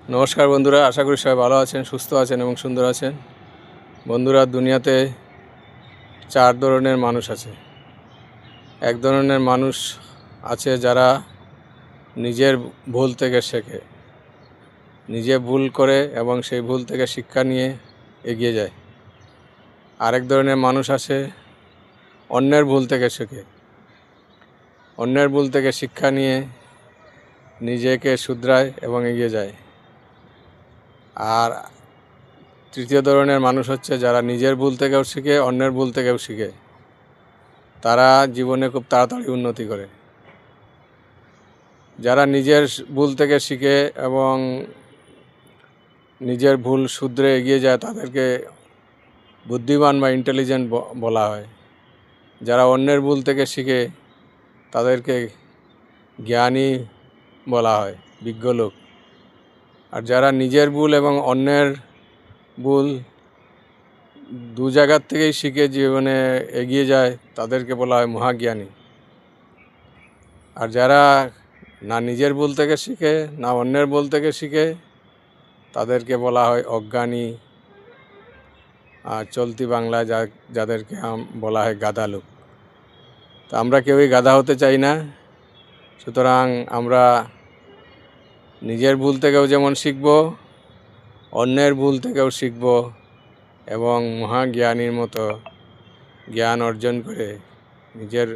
নমস্কার বন্ধুরা, আশা করি সবাই ভালো আছেন, সুস্থ আছেন এবং সুন্দর আছেন। বন্ধুরা, দুনিয়াতে 4 ধরনের মানুষ আছে। এক ধরনের মানুষ আছে যারা নিজের ভুল থেকে শেখে, নিজে ভুল করে এবং সেই ভুল থেকে শিক্ষা নিয়ে এগিয়ে যায়। আরেক ধরনের মানুষ আছে অন্যের ভুল থেকে শেখে, অন্যের ভুল থেকে শিক্ষা নিয়ে নিজেকে শুধরায় এবং এগিয়ে যায়। আর তৃতীয় ধরনের মানুষ হচ্ছে যারা নিজের ভুল থেকেও শিখে, অন্যের ভুল থেকেও শিখে। তারা জীবনে খুব তাড়াতাড়ি উন্নতি করে। যারা নিজের ভুল থেকে শিখে এবং নিজের ভুল শুধরে এগিয়ে যায় তাদেরকে বুদ্ধিমান বা ইন্টেলিজেন্ট বলা হয়। যারা অন্যের ভুল থেকে শিখে তাদেরকে জ্ঞানী বলা হয়, বিজ্ঞ লোক। আর যারা নিজের ভুল এবং অন্যের ভুল দু জায়গার থেকেই শিখে জীবনে এগিয়ে যায় তাদেরকে বলা হয় মহাজ্ঞানী। আর যারা না নিজের ভুল থেকে শিখে না অন্যের ভুল থেকে শিখে তাদেরকে বলা হয় অজ্ঞানী। আর চলতি বাংলায় যাদেরকে বলা হয় গাধা লোক। তো আমরা কেউই গাধা হতে চাই না। সুতরাং আমরা নিজের ভুল থেকেও যেমন শিখব, অন্যের ভুল থেকেও শিখব এবং মহাজ্ঞানীর মতো জ্ঞান অর্জন করে নিজের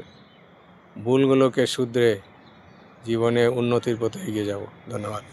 ভুলগুলোকে শুধরে জীবনে উন্নতির পথে এগিয়ে যাব। ধন্যবাদ।